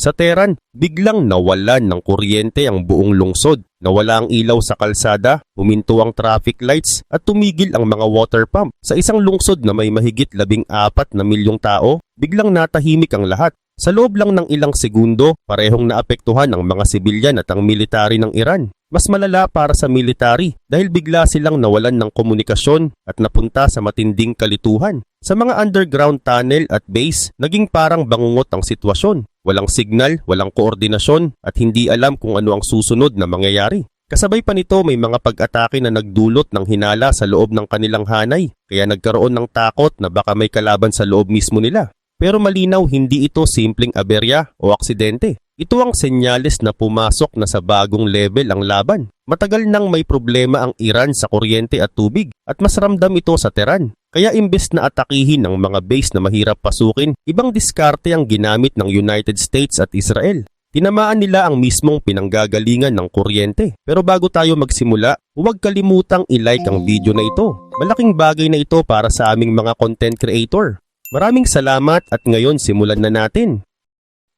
Sa Tehran, biglang nawalan ng kuryente ang buong lungsod. Nawala ang ilaw sa kalsada, huminto ang traffic lights at tumigil ang mga water pump. Sa isang lungsod na may mahigit 14 na milyong tao, biglang natahimik ang lahat. Sa loob lang ng ilang segundo, parehong naapektuhan ang mga sibilyan at ang military ng Iran. Mas malala para sa military dahil bigla silang nawalan ng komunikasyon at napunta sa matinding kalituhan. Sa mga underground tunnel at base, naging parang bangungot ang sitwasyon. Walang signal, walang koordinasyon at hindi alam kung ano ang susunod na mangyayari. Kasabay pa nito may mga pag-atake na nagdulot ng hinala sa loob ng kanilang hanay, kaya nagkaroon ng takot na baka may kalaban sa loob mismo nila. Pero malinaw hindi ito simpleng aberya o aksidente. Ito ang senyales na pumasok na sa bagong level ang laban. Matagal nang may problema ang Iran sa kuryente at tubig at mas ramdam ito sa Tehran. Kaya imbes na atakihin ang mga base na mahirap pasukin, ibang diskarte ang ginamit ng United States at Israel. Tinamaan nila ang mismong pinanggagalingan ng kuryente. Pero bago tayo magsimula, huwag kalimutang i-like ang video na ito. Malaking bagay na ito para sa aming mga content creator. Maraming salamat at ngayon simulan na natin.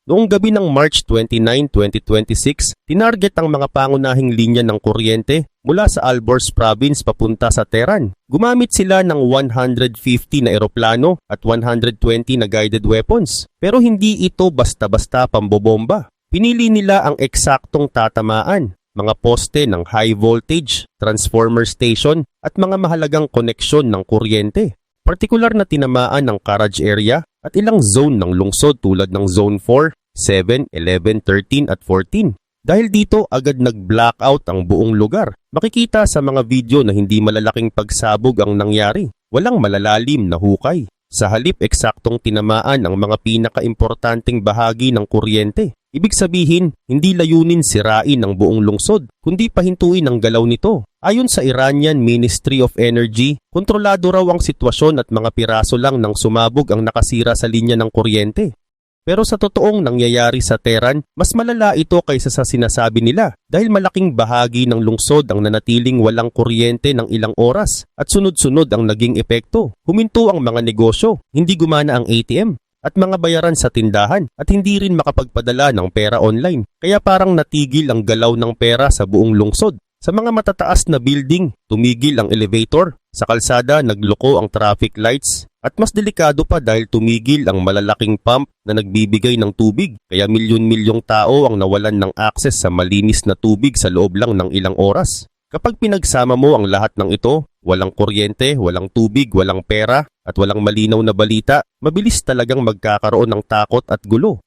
Noong gabi ng March 29, 2026, tinarget ang mga pangunahing linya ng kuryente mula sa Alborz province papunta sa Tehran. Gumamit sila ng 150 na eroplano at 120 na guided weapons. Pero hindi ito basta-basta pambobomba. Pinili nila ang eksaktong tatamaan, mga poste ng high voltage, transformer station at mga mahalagang koneksyon ng kuryente. Partikular na tinamaan ng Karaj area at ilang zone ng lungsod tulad ng Zone 4, 7, 11, 13 at 14. Dahil dito agad nag-blackout ang buong lugar. Makikita sa mga video na hindi malalaking pagsabog ang nangyari. Walang malalalim na hukay. Sa halip eksaktong tinamaan ang mga pinaka-importanting bahagi ng kuryente. Ibig sabihin, hindi layunin sirain ang buong lungsod, kundi pahintuin ang galaw nito. Ayon sa Iranian Ministry of Energy, kontrolado raw ang sitwasyon at mga piraso lang ng sumabog ang nakasira sa linya ng kuryente. Pero sa totoong nangyayari sa Tehran, mas malala ito kaysa sa sinasabi nila dahil malaking bahagi ng lungsod ang nanatiling walang kuryente ng ilang oras at sunod-sunod ang naging epekto. Huminto ang mga negosyo, hindi gumana ang ATM at mga bayaran sa tindahan at hindi rin makapagpadala ng pera online. Kaya parang natigil ang galaw ng pera sa buong lungsod. Sa mga matataas na building, tumigil ang elevator. Sa kalsada, nagloko ang traffic lights. At mas delikado pa dahil tumigil ang malalaking pump na nagbibigay ng tubig. Kaya milyon-milyong tao ang nawalan ng access sa malinis na tubig sa loob lang ng ilang oras. Kapag pinagsama mo ang lahat ng ito, walang kuryente, walang tubig, walang pera, at walang malinaw na balita, mabilis talagang magkakaroon ng takot at gulo.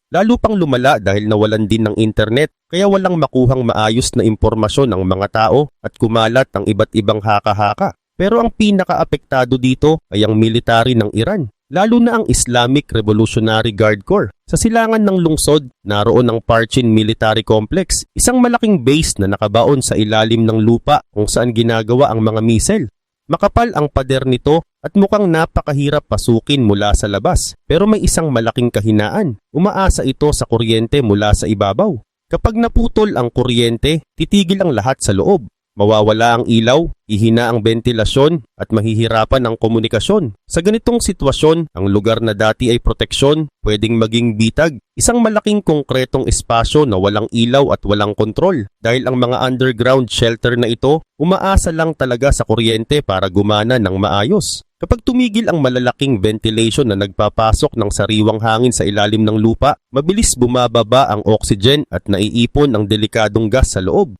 Lalo pang lumala dahil nawalan din ng internet, kaya walang makuhang maayos na impormasyon ang mga tao at kumalat ang iba't ibang haka-haka. Pero ang pinaka-apektado dito ay ang military ng Iran, lalo na ang Islamic Revolutionary Guard Corps. Sa silangan ng lungsod, naroon ang Parchin Military Complex, isang malaking base na nakabaon sa ilalim ng lupa kung saan ginagawa ang mga missile. Makapal ang pader nito at mukhang napakahirap pasukin mula sa labas. Pero may isang malaking kahinaan. Umaasa ito sa kuryente mula sa ibabaw. Kapag naputol ang kuryente, titigil ang lahat sa loob. Mawawala ang ilaw, ihina ang ventilasyon at mahihirapan ang komunikasyon. Sa ganitong sitwasyon, ang lugar na dati ay proteksyon, pwedeng maging bitag. Isang malaking konkretong espasyo na walang ilaw at walang kontrol. Dahil ang mga underground shelter na ito, umaasa lang talaga sa kuryente para gumana ng maayos. Kapag tumigil ang malalaking ventilation na nagpapasok ng sariwang hangin sa ilalim ng lupa, mabilis bumababa ang oxygen at naiipon ang delikadong gas sa loob.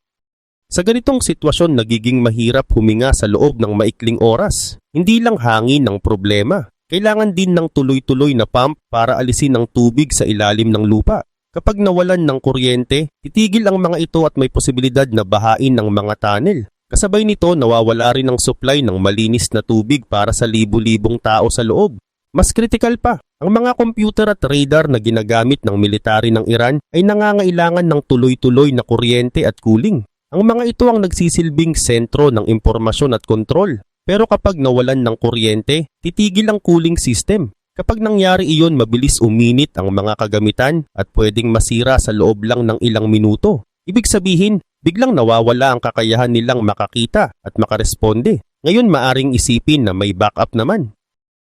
Sa ganitong sitwasyon nagiging mahirap huminga sa loob ng maikling oras. Hindi lang hangin ang problema. Kailangan din ng tuloy-tuloy na pump para alisin ang tubig sa ilalim ng lupa. Kapag nawalan ng kuryente, titigil ang mga ito at may posibilidad na bahain ng mga tunnel. Kasabay nito nawawala rin ang supply ng malinis na tubig para sa libu-libong tao sa loob. Mas kritikal pa, ang mga computer at radar na ginagamit ng military ng Iran ay nangangailangan ng tuloy-tuloy na kuryente at cooling. Ang mga ito ang nagsisilbing sentro ng impormasyon at kontrol. Pero kapag nawalan ng kuryente, titigil ang cooling system. Kapag nangyari iyon, mabilis uminit ang mga kagamitan at pwedeng masira sa loob lang ng ilang minuto. Ibig sabihin, biglang nawawala ang kakayahan nilang makakita at makaresponde. Ngayon maaring isipin na may backup naman.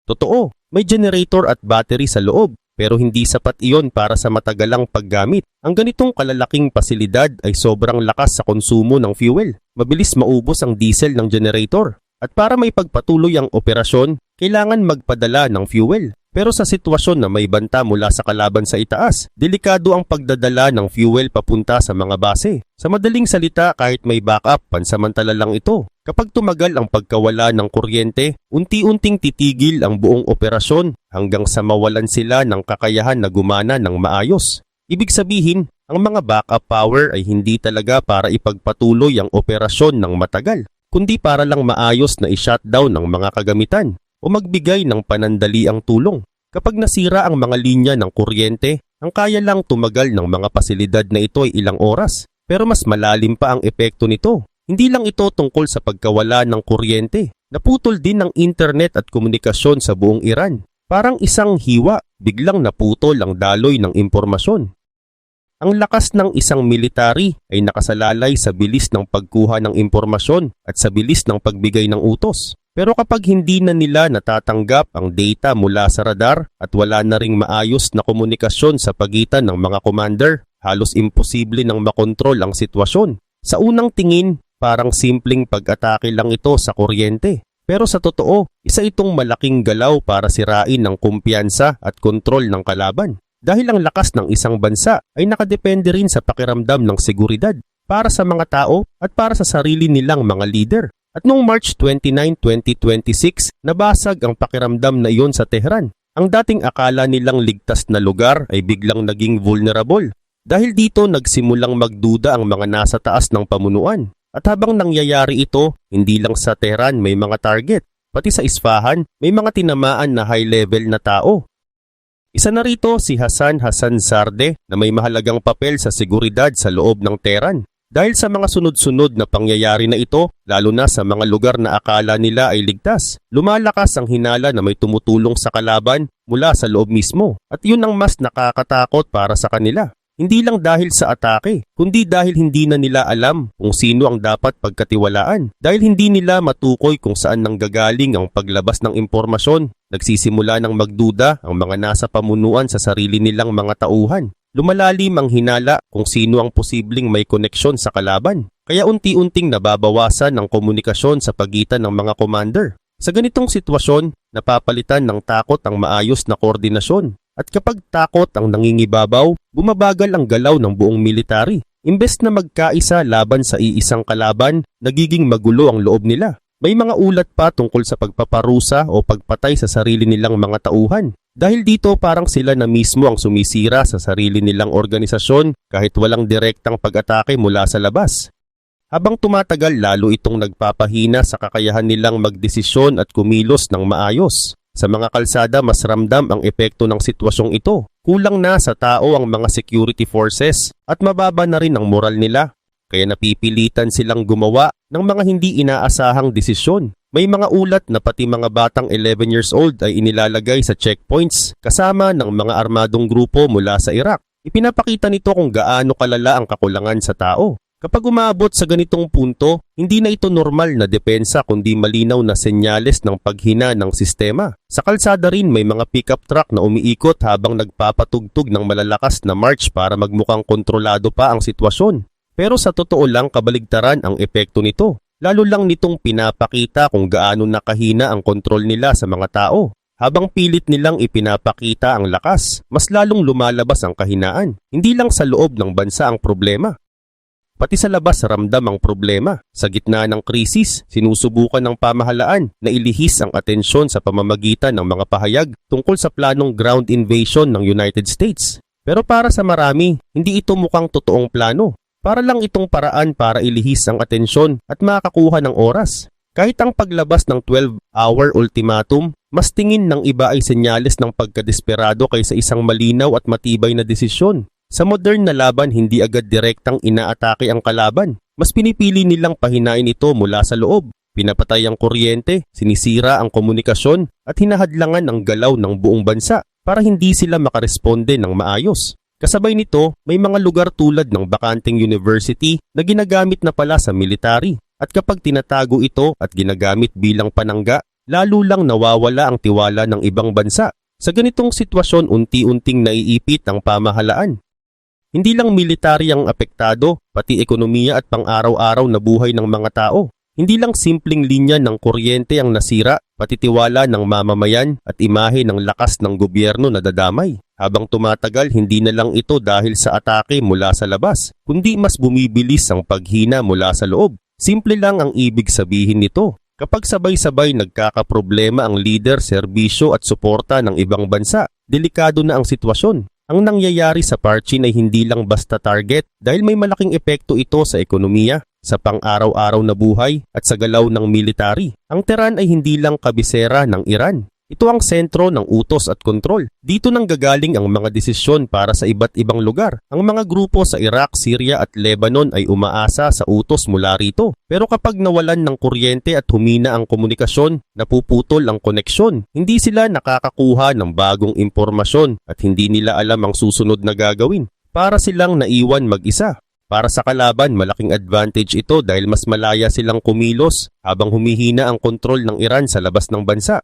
Totoo, may generator at battery sa loob. pero hindi sapat iyon para sa matagalang paggamit. Ang ganitong kalalaking pasilidad ay sobrang lakas sa konsumo ng fuel. Mabilis maubos ang diesel ng generator. At para may pagpatuloy ang operasyon, kailangan magpadala ng fuel. Pero sa sitwasyon na may banta mula sa kalaban sa itaas, delikado ang pagdadala ng fuel papunta sa mga base. Sa madaling salita, kahit may backup, pansamantala lang ito. Kapag tumagal ang pagkawala ng kuryente, unti-unting titigil ang buong operasyon hanggang sa mawalan sila ng kakayahan na gumana ng maayos. Ibig sabihin, ang mga backup power ay hindi talaga para ipagpatuloy ang operasyon ng matagal, kundi para lang maayos na i-shutdown ang mga kagamitan o magbigay ng panandaliang tulong. Kapag nasira ang mga linya ng kuryente, ang kaya lang tumagal ng mga pasilidad na ito ay ilang oras. Pero mas malalim pa ang epekto nito. Hindi lang ito tungkol sa pagkawala ng kuryente. Naputol din ang internet at komunikasyon sa buong Iran. Parang isang hiwa, biglang naputol ang daloy ng impormasyon. Ang lakas ng isang military ay nakasalalay sa bilis ng pagkuha ng impormasyon at sa bilis ng pagbigay ng utos. Pero kapag hindi na nila natatanggap ang data mula sa radar at wala na ring maayos na komunikasyon sa pagitan ng mga commander, halos imposible nang makontrol ang sitwasyon. Sa unang tingin, parang simpleng pag-atake lang ito sa kuryente. Pero sa totoo, isa itong malaking galaw para sirain ang kumpiyansa at kontrol ng kalaban. Dahil ang lakas ng isang bansa ay nakadepende rin sa pakiramdam ng seguridad para sa mga tao at para sa sarili nilang mga leader. At noong March 29, 2026, nabasag ang pakiramdam na iyon sa Tehran. Ang dating akala nilang ligtas na lugar ay biglang naging vulnerable. Dahil dito nagsimulang magduda ang mga nasa taas ng pamunuan. At habang nangyayari ito, hindi lang sa Tehran may mga target. Pati sa Isfahan, may mga tinamaan na high-level na tao. Isa na rito si Hassan Zardeh na may mahalagang papel sa seguridad sa loob ng Tehran. Dahil sa mga sunod-sunod na pangyayari na ito, lalo na sa mga lugar na akala nila ay ligtas, lumalakas ang hinala na may tumutulong sa kalaban mula sa loob mismo. At yun ang mas nakakatakot para sa kanila. Hindi lang dahil sa atake, kundi dahil hindi na nila alam kung sino ang dapat pagkatiwalaan. Dahil hindi nila matukoy kung saan nanggagaling ang paglabas ng impormasyon, nagsisimula ng magduda ang mga nasa pamunuan sa sarili nilang mga tauhan. Lumalalim ang hinala kung sino ang posibleng may koneksyon sa kalaban. Kaya unti-unting nababawasan ang komunikasyon sa pagitan ng mga commander. Sa ganitong sitwasyon, napapalitan ng takot ang maayos na koordinasyon. At kapag takot ang nangingibabaw, bumabagal ang galaw ng buong military. Imbes na magkaisa laban sa iisang kalaban, nagiging magulo ang loob nila. May mga ulat pa tungkol sa pagpaparusa o pagpatay sa sarili nilang mga tauhan. Dahil dito parang sila na mismo ang sumisira sa sarili nilang organisasyon kahit walang direktang pag-atake mula sa labas. Habang tumatagal lalo itong nagpapahina sa kakayahan nilang magdesisyon at kumilos ng maayos. Sa mga kalsada mas ramdam ang epekto ng sitwasyong ito. Kulang na sa tao ang mga security forces at mababa na rin ang moral nila. Kaya napipilitan silang gumawa ng mga hindi inaasahang desisyon. May mga ulat na pati mga batang 11 years old ay inilalagay sa checkpoints kasama ng mga armadong grupo mula sa Iraq. Ipinapakita nito kung gaano kalala ang kakulangan sa tao. Kapag umabot sa ganitong punto, hindi na ito normal na depensa kundi malinaw na senyales ng paghina ng sistema. Sa kalsada rin may mga pickup truck na umiikot habang nagpapatugtog ng malalakas na march para magmukhang kontrolado pa ang sitwasyon. Pero sa totoo lang kabaligtaran ang epekto nito. Lalo lang nitong pinapakita kung gaano nakahina ang kontrol nila sa mga tao. Habang pilit nilang ipinapakita ang lakas, mas lalong lumalabas ang kahinaan. Hindi lang sa loob ng bansa ang problema. Pati sa labas ramdam ang problema. Sa gitna ng krisis, sinusubukan ng pamahalaan na ilihis ang atensyon sa pamamagitan ng mga pahayag tungkol sa planong ground invasion ng United States. Pero para sa marami, hindi ito mukhang totoong plano. Para lang itong paraan para ilihis ang atensyon at makakuha ng oras. Kahit ang paglabas ng 12-hour ultimatum, mas tingin ng iba ay senyales ng pagkadesperado kaysa isang malinaw at matibay na desisyon. Sa modern na laban, hindi agad direktang inaatake ang kalaban. Mas pinipili nilang pahinain ito mula sa loob. Pinapatay ang kuryente, sinisira ang komunikasyon at hinahadlangan ang galaw ng buong bansa para hindi sila makaresponde ng maayos. Kasabay nito, may mga lugar tulad ng bakanteng university na ginagamit na pala sa military. At kapag tinatago ito at ginagamit bilang panangga, lalo lang nawawala ang tiwala ng ibang bansa. Sa ganitong sitwasyon, unti-unting naiipit ang pamahalaan. Hindi lang militarya ang apektado, pati ekonomiya at pang-araw-araw na buhay ng mga tao. Hindi lang simpleng linya ng kuryente ang nasira, pati tiwala ng mamamayan at imahe ng lakas ng gobyerno na dadamay. Habang tumatagal, hindi na lang ito dahil sa atake mula sa labas, kundi mas bumibilis ang paghina mula sa loob. Simple lang ang ibig sabihin nito. Kapag sabay-sabay nagkakaproblema ang lider, serbisyo at suporta ng ibang bansa, delikado na ang sitwasyon. Ang nangyayari sa Parchin ay hindi lang basta target dahil may malaking epekto ito sa ekonomiya, sa pang-araw-araw na buhay at sa galaw ng military. Ang Tehran ay hindi lang kabisera ng Iran. Ito ang sentro ng utos at kontrol. Dito nang gagaling ang mga desisyon para sa iba't ibang lugar. Ang mga grupo sa Iraq, Syria at Lebanon ay umaasa sa utos mula rito. Pero kapag nawalan ng kuryente at humina ang komunikasyon, napuputol ang koneksyon. Hindi sila nakakakuha ng bagong impormasyon at hindi nila alam ang susunod na gagawin. Para silang naiwan mag-isa. Para sa kalaban, malaking advantage ito dahil mas malaya silang kumilos habang humihina ang kontrol ng Iran sa labas ng bansa.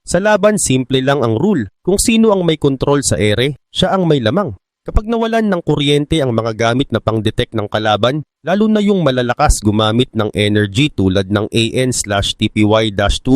Sa laban, simple lang ang rule. Kung sino ang may kontrol sa ere, siya ang may lamang. Kapag nawalan ng kuryente ang mga gamit na pang-detect ng kalaban, lalo na yung malalakas gumamit ng energy tulad ng AN/TPY-2,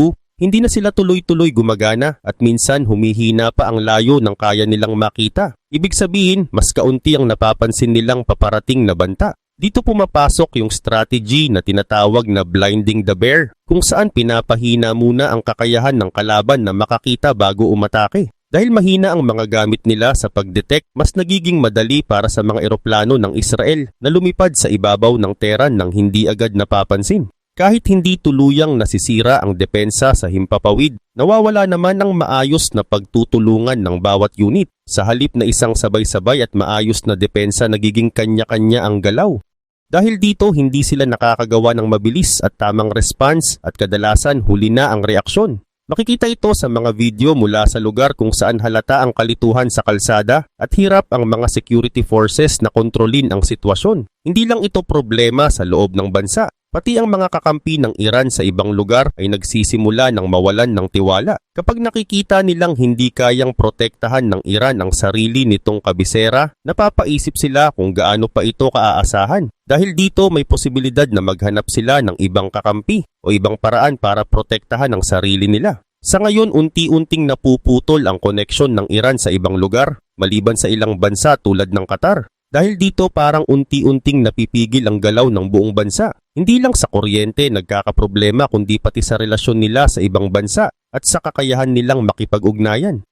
hindi na sila tuloy-tuloy gumagana at minsan humihina pa ang layo ng kaya nilang makita. Ibig sabihin, mas kaunti ang napapansin nilang paparating na banta. Dito pumapasok yung strategy na tinatawag na blinding the bear, kung saan pinapahina muna ang kakayahan ng kalaban na makakita bago umatake. Dahil mahina ang mga gamit nila sa pag-detect, mas nagiging madali para sa mga eroplano ng Israel na lumipad sa ibabaw ng Tehran nang hindi agad napapansin. Kahit hindi tuluyang nasisira ang depensa sa himpapawid, nawawala naman ang maayos na pagtutulungan ng bawat unit. Sa halip na isang sabay-sabay at maayos na depensa, nagiging kanya-kanya ang galaw. Dahil dito, hindi sila nakakagawa ng mabilis at tamang response at kadalasan huli na ang reaksyon. Makikita ito sa mga video mula sa lugar kung saan halata ang kalituhan sa kalsada at hirap ang mga security forces na kontrolin ang sitwasyon. Hindi lang ito problema sa loob ng bansa. Pati ang mga kakampi ng Iran sa ibang lugar ay nagsisimula ng mawalan ng tiwala. Kapag nakikita nilang hindi kayang protektahan ng Iran ang sarili nitong kabisera, napapaisip sila kung gaano pa ito kaaasahan. Dahil dito may posibilidad na maghanap sila ng ibang kakampi o ibang paraan para protektahan ang sarili nila. Sa ngayon, unti-unting napuputol ang koneksyon ng Iran sa ibang lugar, maliban sa ilang bansa tulad ng Qatar. Dahil dito parang unti-unting napipigil ang galaw ng buong bansa. Hindi lang sa kuryente nagkakaproblema kundi pati sa relasyon nila sa ibang bansa at sa kakayahan nilang makipag-ugnayan.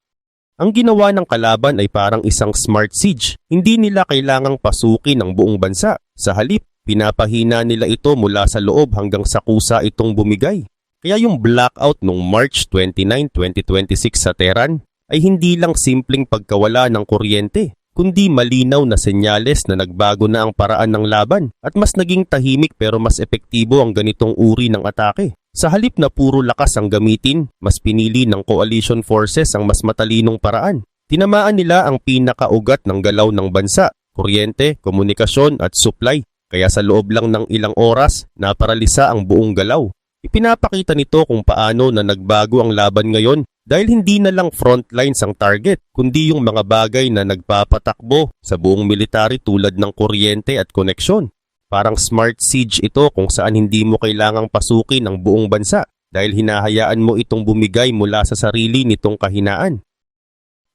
Ang ginawa ng kalaban ay parang isang smart siege. Hindi nila kailangang pasukin ang buong bansa. Sa halip, pinapahina nila ito mula sa loob hanggang sa kusa itong bumigay. Kaya yung blackout noong March 29, 2026 sa Tehran ay hindi lang simpleng pagkawala ng kuryente, kundi malinaw na senyales na nagbago na ang paraan ng laban at mas naging tahimik pero mas epektibo ang ganitong uri ng atake. Sa halip na puro lakas ang gamitin, mas pinili ng coalition forces ang mas matalinong paraan. Tinamaan nila ang pinakaugat ng galaw ng bansa, kuryente, komunikasyon at supply. Kaya sa loob lang ng ilang oras, naparalisa ang buong galaw. Ipinapakita nito kung paano na nagbago ang laban ngayon dahil hindi na lang frontlines ang target, kundi yung mga bagay na nagpapatakbo sa buong military tulad ng kuryente at koneksyon. Parang smart siege ito kung saan hindi mo kailangang pasukin ang buong bansa dahil hinahayaan mo itong bumigay mula sa sarili nitong kahinaan.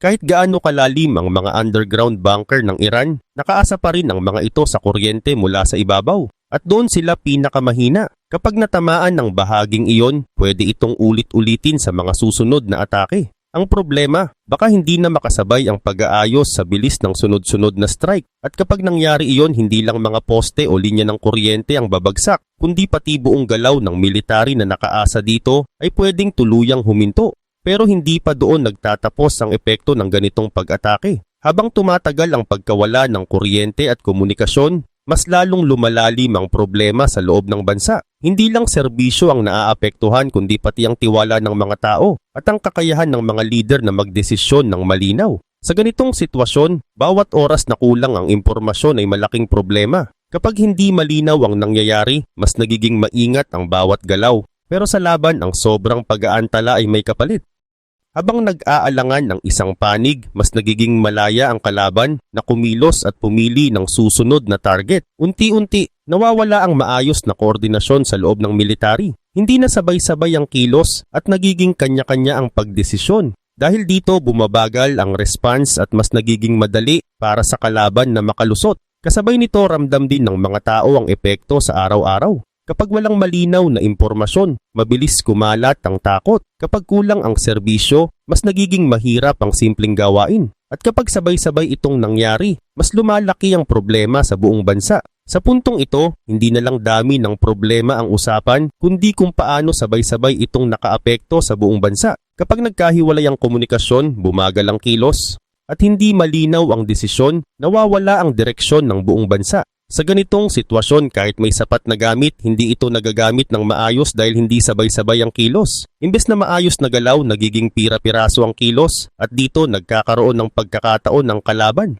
Kahit gaano kalalim ang mga underground bunker ng Iran, nakaasa pa rin ang mga ito sa kuryente mula sa ibabaw. At doon sila pinakamahina. Kapag natamaan ng bahaging iyon, pwede itong ulit-ulitin sa mga susunod na atake. Ang problema, baka hindi na makasabay ang pag-aayos sa bilis ng sunod-sunod na strike. At kapag nangyari iyon, hindi lang mga poste o linya ng kuryente ang babagsak, kundi pati buong galaw ng military na nakaasa dito ay pwedeng tuluyang huminto. Pero hindi pa doon nagtatapos ang epekto ng ganitong pag-atake. Habang tumatagal ang pagkawala ng kuryente at komunikasyon, mas lalong lumalalim ang problema sa loob ng bansa. Hindi lang serbisyo ang naaapektuhan kundi pati ang tiwala ng mga tao at ang kakayahan ng mga lider na magdesisyon ng malinaw. Sa ganitong sitwasyon, bawat oras na kulang ang impormasyon ay malaking problema. Kapag hindi malinaw ang nangyayari, mas nagiging maingat ang bawat galaw. Pero sa laban, ang sobrang pag-aantala ay may kapalit. Habang nag-aalangan ang isang panig, mas nagiging malaya ang kalaban na kumilos at pumili ng susunod na target. Unti-unti, nawawala ang maayos na koordinasyon sa loob ng military. Hindi na sabay-sabay ang kilos at nagiging kanya-kanya ang pagdesisyon. Dahil dito bumabagal ang response at mas nagiging madali para sa kalaban na makalusot. Kasabay nito ramdam din ng mga tao ang epekto sa araw-araw. Kapag walang malinaw na impormasyon, mabilis kumalat ang takot. Kapag kulang ang serbisyo, mas nagiging mahirap ang simpleng gawain. At kapag sabay-sabay itong nangyari, mas lumalaki ang problema sa buong bansa. Sa puntong ito, hindi na lang dami ng problema ang usapan, kundi kung paano sabay-sabay itong nakaapekto sa buong bansa. Kapag nagkahiwalay ang komunikasyon, bumagal ang kilos, at hindi malinaw ang desisyon, nawawala ang direksyon ng buong bansa. Sa ganitong sitwasyon, kahit may sapat na gamit, hindi ito nagagamit ng maayos dahil hindi sabay-sabay ang kilos. Imbes na maayos na galaw, nagiging pira-piraso ang kilos at dito nagkakaroon ng pagkakataon ng kalaban.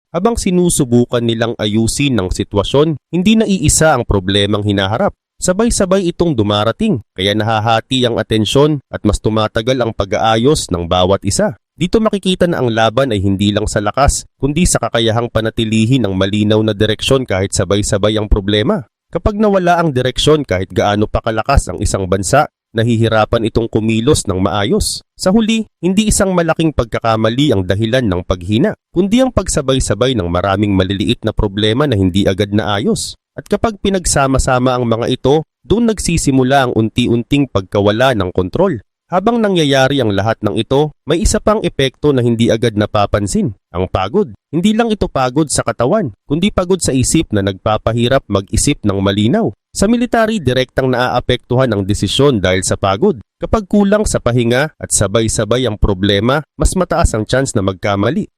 Habang sinusubukan nilang ayusin ng sitwasyon, hindi na iisa ang problemang hinaharap. Sabay-sabay itong dumarating, kaya nahahati ang atensyon at mas tumatagal ang pag-aayos ng bawat isa. Dito makikita na ang laban ay hindi lang sa lakas, kundi sa kakayahang panatilihin ang malinaw na direksyon kahit sabay-sabay ang problema. Kapag nawala ang direksyon kahit gaano pa kalakas ang isang bansa, nahihirapan itong kumilos ng maayos. Sa huli, hindi isang malaking pagkakamali ang dahilan ng paghina, kundi ang pagsabay-sabay ng maraming maliliit na problema na hindi agad naayos. At kapag pinagsama-sama ang mga ito, doon nagsisimula ang unti-unting pagkawala ng kontrol. Habang nangyayari ang lahat ng ito, may isa pang epekto na hindi agad napapansin, ang pagod. Hindi lang ito pagod sa katawan, kundi pagod sa isip na nagpapahirap mag-isip ng malinaw. Sa military, direktang naaapektuhan ang desisyon dahil sa pagod. Kapag kulang sa pahinga at sabay-sabay ang problema, mas mataas ang chance na magkamali.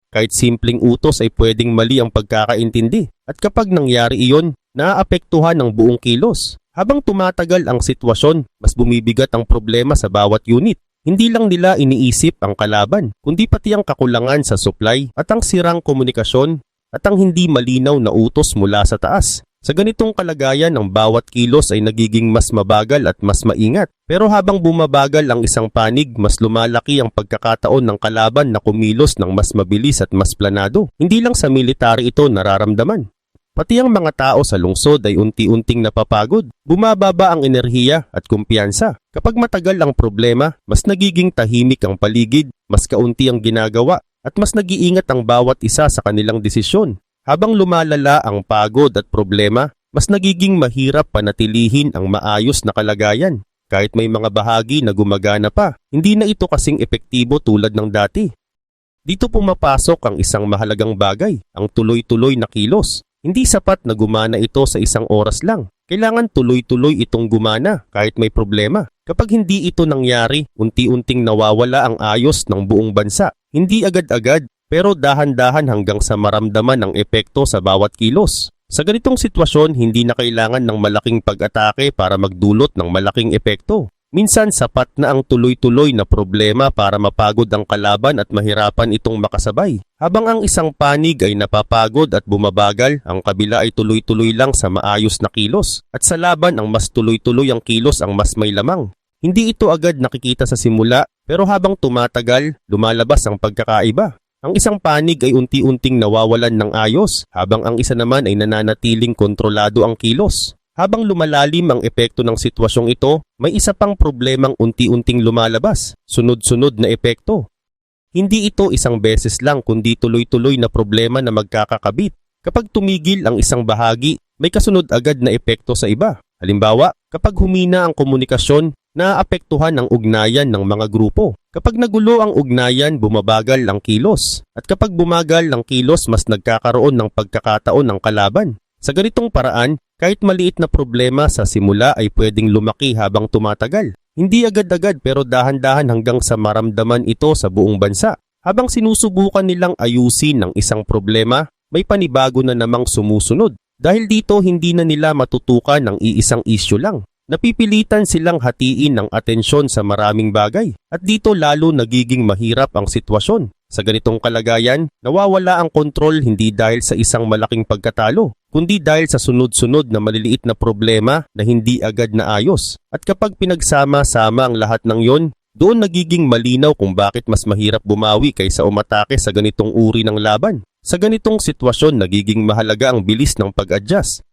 Kahit simpleng utos ay pwedeng mali ang pagkakaintindi. At kapag nangyari iyon, naaapektuhan ang buong kilos. Habang tumatagal ang sitwasyon, mas bumibigat ang problema sa bawat unit. Hindi lang nila iniisip ang kalaban, kundi pati ang kakulangan sa supply at ang sirang komunikasyon at ang hindi malinaw na utos mula sa taas. Sa ganitong kalagayan, ang bawat kilos ay nagiging mas mabagal at mas maingat. Pero habang bumabagal ang isang panig, mas lumalaki ang pagkakataon ng kalaban na kumilos ng mas mabilis at mas planado. Hindi lang sa military ito nararamdaman. Pati ang mga tao sa lungsod ay unti-unting napapagod. Bumababa ang enerhiya at kumpiyansa. Kapag matagal ang problema, mas nagiging tahimik ang paligid, mas kaunti ang ginagawa, at mas nag-iingat ang bawat isa sa kanilang desisyon. Habang lumalala ang pagod at problema, mas nagiging mahirap panatilihin ang maayos na kalagayan. Kahit may mga bahagi na gumagana pa, hindi na ito kasing epektibo tulad ng dati. Dito pumapasok ang isang mahalagang bagay, ang tuloy-tuloy na kilos. Hindi sapat na gumana ito sa isang oras lang. Kailangan tuloy-tuloy itong gumana kahit may problema. Kapag hindi ito nangyari, unti-unting nawawala ang ayos ng buong bansa. Hindi agad-agad, pero dahan-dahan hanggang sa maramdaman ang epekto sa bawat kilos. Sa ganitong sitwasyon, hindi na kailangan ng malaking pag-atake para magdulot ng malaking epekto. Minsan sapat na ang tuloy-tuloy na problema para mapagod ang kalaban at mahirapan itong makasabay. Habang ang isang panig ay napapagod at bumabagal, ang kabila ay tuloy-tuloy lang sa maayos na kilos. At sa laban, ang mas tuloy-tuloy ang kilos ang mas may lamang. Hindi ito agad nakikita sa simula, pero habang tumatagal, lumalabas ang pagkakaiba. Ang isang panig ay unti-unting nawawalan ng ayos, habang ang isa naman ay nananatiling kontrolado ang kilos. Habang lumalalim ang epekto ng sitwasyong ito, may isa pang problemang unti-unting lumalabas, sunod-sunod na epekto. Hindi ito isang beses lang kundi tuloy-tuloy na problema na magkakakabit. Kapag tumigil ang isang bahagi, may kasunod agad na epekto sa iba. Halimbawa, kapag humina ang komunikasyon, naaapektuhan ang ugnayan ng mga grupo. Kapag nagulo ang ugnayan, bumabagal ang kilos. At kapag bumagal ang kilos, mas nagkakaroon ng pagkakataon ng kalaban. Sa ganitong paraan, kahit maliit na problema sa simula ay pwedeng lumaki habang tumatagal. Hindi agad-agad pero dahan-dahan hanggang sa maramdaman ito sa buong bansa. Habang sinusubukan nilang ayusin ang isang problema, may panibago na namang sumusunod. Dahil dito hindi na nila matutukan ng iisang issue lang. Napipilitan silang hatiin ng atensyon sa maraming bagay. At dito lalo nagiging mahirap ang sitwasyon. Sa ganitong kalagayan, nawawala ang kontrol hindi dahil sa isang malaking pagkatalo, kundi dahil sa sunod-sunod na maliliit na problema na hindi agad naayos. At kapag pinagsama-sama ang lahat ng yon, Doon nagiging malinaw kung bakit mas mahirap bumawi kaysa umatake sa ganitong uri ng laban. Sa ganitong sitwasyon, nagiging mahalaga ang bilis ng pag-adjust.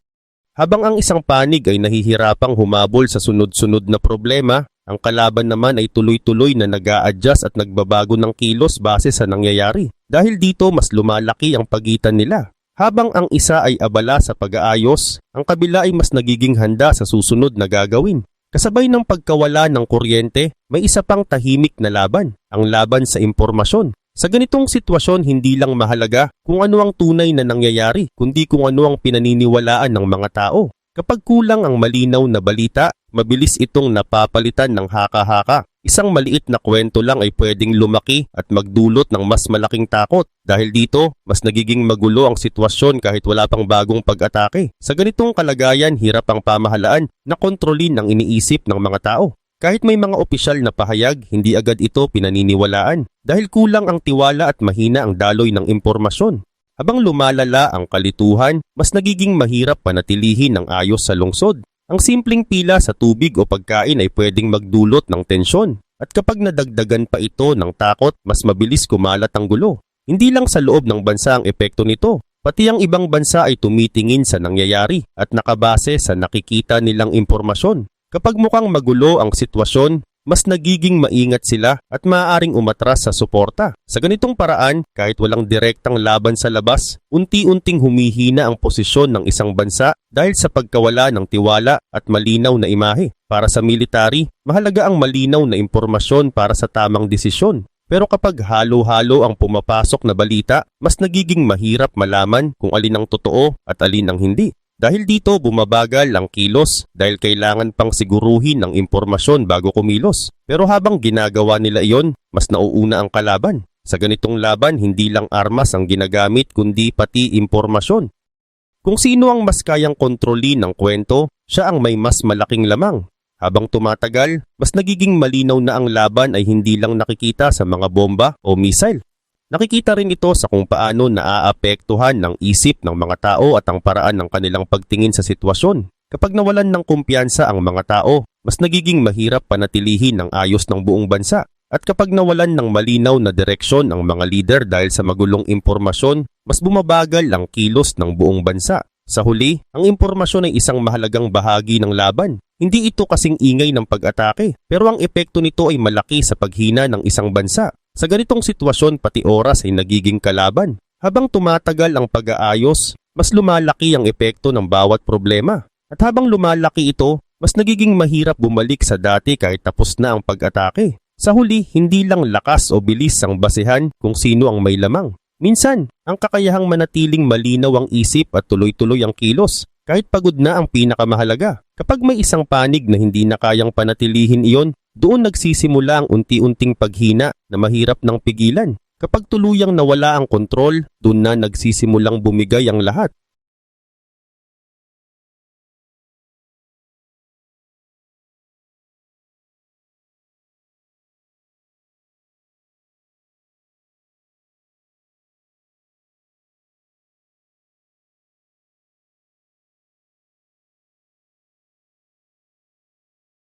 Habang ang isang panig ay nahihirapang humabol sa sunod-sunod na problema, ang kalaban naman ay tuloy-tuloy na nag-a-adjust at nagbabago ng kilos base sa nangyayari. Dahil dito, mas lumalaki ang pagitan nila. Habang ang isa ay abala sa pag-aayos, ang kabila ay mas nagiging handa sa susunod na gagawin. Kasabay ng pagkawala ng kuryente, may isa pang tahimik na laban, ang laban sa impormasyon. Sa ganitong sitwasyon, hindi lang mahalaga kung ano ang tunay na nangyayari, kundi kung ano ang pinaniniwalaan ng mga tao. Kapag kulang ang malinaw na balita, mabilis itong napapalitan ng haka-haka. Isang maliit na kwento lang ay pwedeng lumaki at magdulot ng mas malaking takot. Dahil dito, mas nagiging magulo ang sitwasyon kahit wala pang bagong pag-atake. Sa ganitong kalagayan, hirap ang pamahalaan na kontrolin ang iniisip ng mga tao. Kahit may mga opisyal na pahayag, hindi agad ito pinaniniwalaan dahil kulang ang tiwala at mahina ang daloy ng impormasyon. Habang lumalala ang kalituhan, mas nagiging mahirap panatilihin ang ayos sa lungsod. Ang simpleng pila sa tubig o pagkain ay pwedeng magdulot ng tensyon. At kapag nadagdagan pa ito ng takot, mas mabilis kumalat ang gulo. Hindi lang sa loob ng bansa ang epekto nito. Pati ang ibang bansa ay tumitingin sa nangyayari at nakabase sa nakikita nilang impormasyon. Kapag mukhang magulo ang sitwasyon, mas nagiging maingat sila at maaaring umatras sa suporta. Sa ganitong paraan, kahit walang direktang laban sa labas, unti-unting humihina ang posisyon ng isang bansa dahil sa pagkawala ng tiwala at malinaw na imahe. Para sa military, mahalaga ang malinaw na impormasyon para sa tamang desisyon. Pero kapag halo-halo ang pumapasok na balita, mas nagiging mahirap malaman kung alin ang totoo at alin ang hindi. Dahil dito bumabagal ang kilos dahil kailangan pang siguruhin ng impormasyon bago kumilos. Pero habang ginagawa nila iyon, mas nauuna ang kalaban. Sa ganitong laban, hindi lang armas ang ginagamit kundi pati impormasyon. Kung sino ang mas kayang kontrolin ng kwento, siya ang may mas malaking lamang. Habang tumatagal, mas nagiging malinaw na ang laban ay hindi lang nakikita sa mga bomba o missile. Nakikita rin ito sa kung paano naaapektuhan ng isip ng mga tao at ang paraan ng kanilang pagtingin sa sitwasyon. Kapag nawalan ng kumpiyansa ang mga tao, mas nagiging mahirap panatilihin ang ayos ng buong bansa. At kapag nawalan ng malinaw na direksyon ang mga leader dahil sa magulong impormasyon, mas bumabagal ang kilos ng buong bansa. Sa huli, ang impormasyon ay isang mahalagang bahagi ng laban. Hindi ito kasing ingay ng pag-atake, pero ang epekto nito ay malaki sa paghina ng isang bansa. Sa ganitong sitwasyon, pati oras ay nagiging kalaban. Habang tumatagal ang pag-aayos, mas lumalaki ang epekto ng bawat problema. At habang lumalaki ito, mas nagiging mahirap bumalik sa dati kahit tapos na ang pag-atake. Sa huli, hindi lang lakas o bilis ang basehan kung sino ang may lamang. Minsan, ang kakayahang manatiling malinaw ang isip at tuloy-tuloy ang kilos, kahit pagod na ang pinakamahalaga. Kapag may isang panig na hindi na kayang panatilihin iyon, doon nagsisimula ang unti-unting paghina na mahirap ng pigilan. Kapag tuluyang nawala ang kontrol, doon na nagsisimulang bumigay ang lahat.